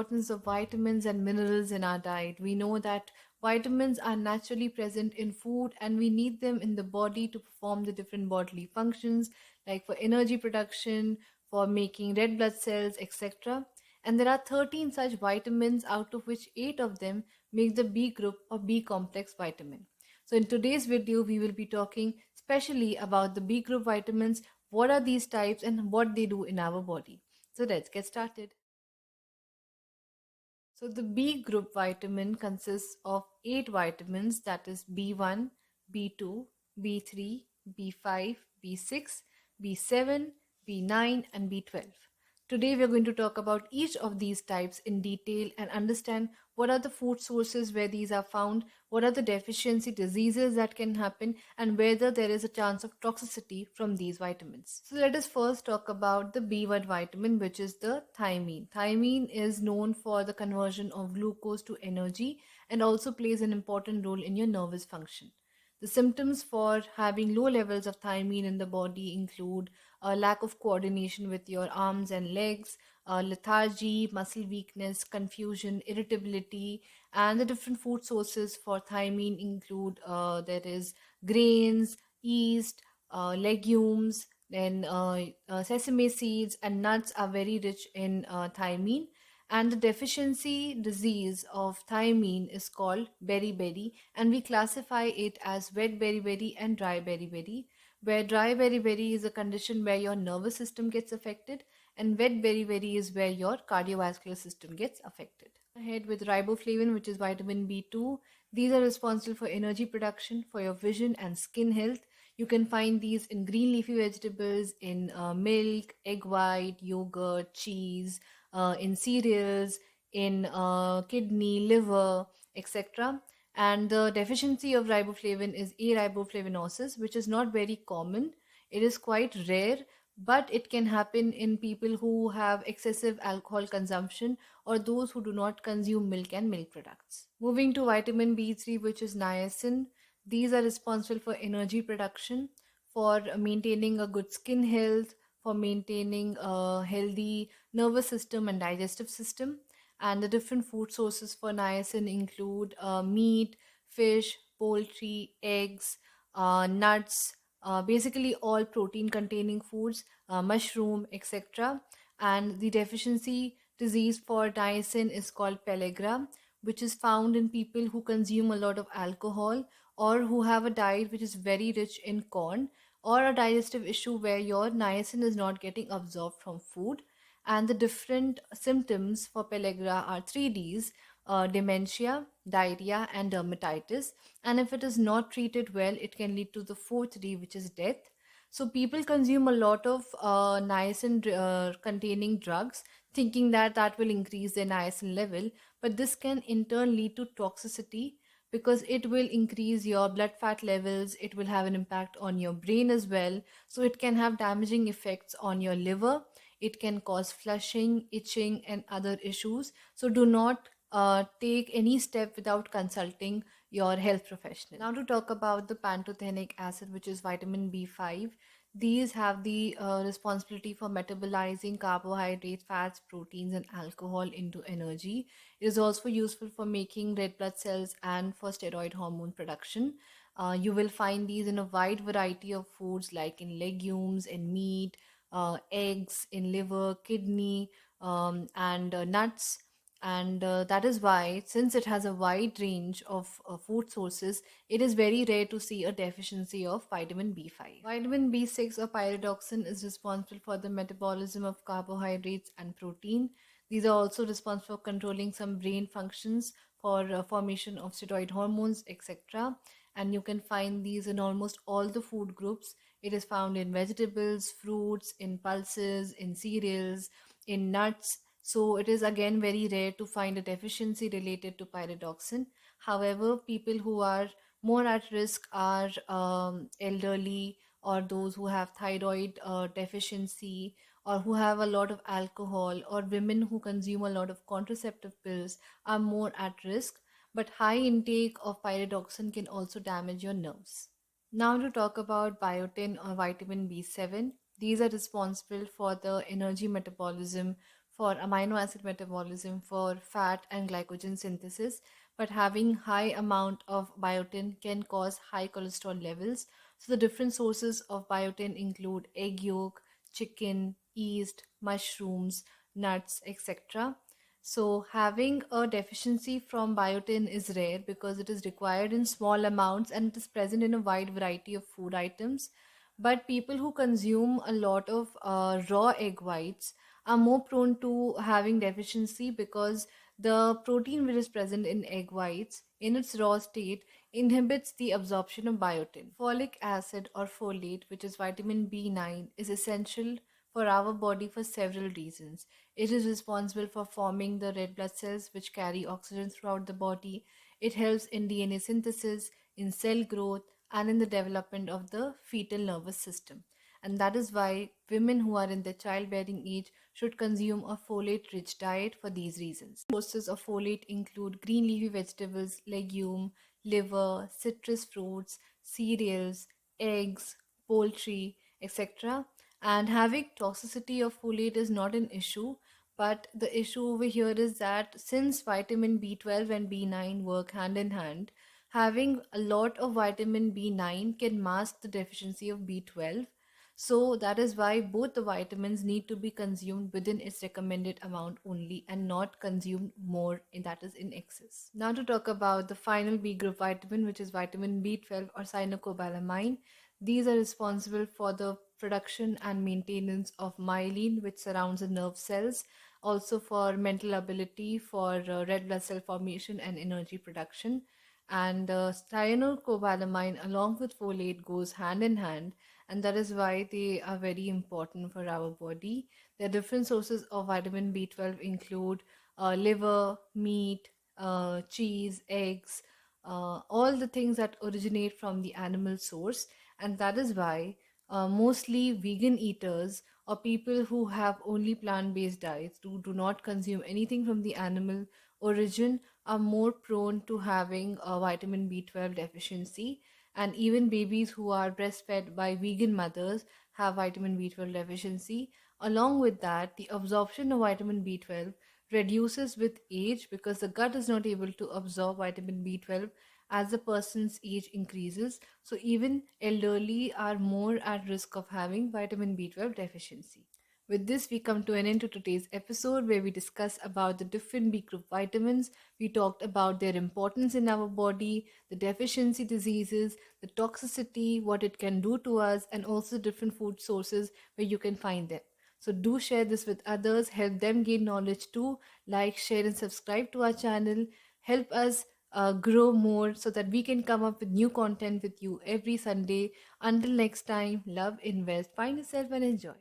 importance of vitamins and minerals in our diet. We know that vitamins are naturally present in food and we need them in the body to perform the different bodily functions, like for energy production, for making red blood cells, etc. And there are 13 such vitamins, out of which 8 of them make the B group or B complex vitamin. So in today's video, we will be talking specially about the B group vitamins, what are these types and what they do in our body. So let's get started. So the B group vitamin consists of 8 vitamins, that is B1, B2, B3, B5, B6, B7, B9 and B12. Today we are going to talk about each of these types in detail and understand what are the food sources where these are found, what are the deficiency diseases that can happen, and whether there is a chance of toxicity from these vitamins. So let us first talk about the B1 vitamin, which is the thiamine. Thiamine is known for the conversion of glucose to energy and also plays an important role in your nervous function. The symptoms for having low levels of thiamine in the body include a lack of coordination with your arms and legs, lethargy, muscle weakness, confusion, irritability, and the different food sources for thiamine include there is grains, yeast, legumes, then sesame seeds and nuts are very rich in thiamine. And the deficiency disease of thiamine is called beriberi, and we classify it as wet beriberi and dry beriberi, where dry beriberi is a condition where your nervous system gets affected and wet beriberi is where your cardiovascular system gets affected. Ahead with riboflavin, which is vitamin B2. These are responsible for energy production, for your vision and skin health. You can find these in green leafy vegetables, in milk, egg white, yogurt, cheese, in cereals, in kidney, liver, etc. And the deficiency of riboflavin is ariboflavinosis, which is not very common. It is quite rare, but it can happen in people who have excessive alcohol consumption or those who do not consume milk and milk products. Moving to vitamin B3, which is niacin. These are responsible for energy production, for maintaining a good skin health, for maintaining a healthy nervous system and digestive system. And the different food sources for niacin include meat, fish, poultry, eggs, nuts, basically all protein containing foods, mushroom, etc. And the deficiency disease for niacin is called pellagra, which is found in people who consume a lot of alcohol or who have a diet which is very rich in corn, or a digestive issue where your niacin is not getting absorbed from food. And the different symptoms for pellagra are 3Ds: dementia, diarrhea, and dermatitis. And if it is not treated well, it can lead to the fourth D, which is death. So people consume a lot of niacin containing drugs, thinking that that will increase their niacin level, but this can in turn lead to toxicity because it will increase your blood fat levels, it will have an impact on your brain as well. So it can have damaging effects on your liver, it can cause flushing, itching, and other issues. So do not take any step without consulting your health professional. Now to talk about the pantothenic acid, which is vitamin B5. These have the responsibility for metabolizing carbohydrates, fats, proteins, and alcohol into energy. It is also useful for making red blood cells and for steroid hormone production. You will find these in a wide variety of foods like in legumes, in meat, eggs, in liver, kidney, and nuts. And that is why, since it has a wide range of food sources, it is very rare to see a deficiency of vitamin B5. Vitamin B6 or pyridoxine is responsible for the metabolism of carbohydrates and protein. These are also responsible for controlling some brain functions, for formation of steroid hormones, etc. And you can find these in almost all the food groups. It is found in vegetables, fruits, in pulses, in cereals, in nuts. So it is again very rare to find a deficiency related to pyridoxine. However, people who are more at risk are elderly, or those who have thyroid deficiency, or who have a lot of alcohol, or women who consume a lot of contraceptive pills are more at risk. But high intake of pyridoxine can also damage your nerves. Now to talk about biotin or vitamin B7. These are responsible for the energy metabolism, for amino acid metabolism, for fat and glycogen synthesis, but having high amount of biotin can cause high cholesterol levels. So the different sources of biotin include egg yolk, chicken, yeast, mushrooms, nuts, etc. So having a deficiency from biotin is rare because it is required in small amounts and it is present in a wide variety of food items. But people who consume a lot of raw egg whites are more prone to having deficiency because the protein which is present in egg whites in its raw state inhibits the absorption of biotin. Folic acid or folate, which is vitamin B9, is essential for our body for several reasons. It is responsible for forming the red blood cells which carry oxygen throughout the body. It helps in DNA synthesis, in cell growth, and in the development of the fetal nervous system. And that is why women who are in their childbearing age should consume a folate rich diet for these reasons. Sources of folate include green leafy vegetables, legume, liver, citrus fruits, cereals, eggs, poultry, etc. And having toxicity of folate is not an issue, but the issue over here is that since vitamin B12 and B9 work hand in hand, having a lot of vitamin B9 can mask the deficiency of B12. So that is why both the vitamins need to be consumed within its recommended amount only and not consumed more in that is in excess. Now to talk about the final B group vitamin, which is vitamin B12 or cyanocobalamine. These are responsible for the production and maintenance of myelin, which surrounds the nerve cells, also for mental ability, for red blood cell formation and energy production. And cyanocobalamine, along with folate, goes hand in hand, and that is why they are very important for our body. The different sources of vitamin B12 include liver, meat, cheese, eggs, all the things that originate from the animal source, and that is why mostly vegan eaters or people who have only plant-based diets who do not consume anything from the animal origin are more prone to having a vitamin B12 deficiency. And even babies who are breastfed by vegan mothers have vitamin B12 deficiency. Along with that, the absorption of vitamin B12 reduces with age because the gut is not able to absorb vitamin B12 as the person's age increases. So even elderly are more at risk of having vitamin B12 deficiency. With this, we come to an end to today's episode where we discuss about the different B group vitamins. We talked about their importance in our body, the deficiency diseases, the toxicity, what it can do to us, and also different food sources where you can find them. So do share this with others, help them gain knowledge too. Like, share, and subscribe to our channel. Help us grow more so that we can come up with new content with you every Sunday. Until next time, love, invest, find yourself, and enjoy.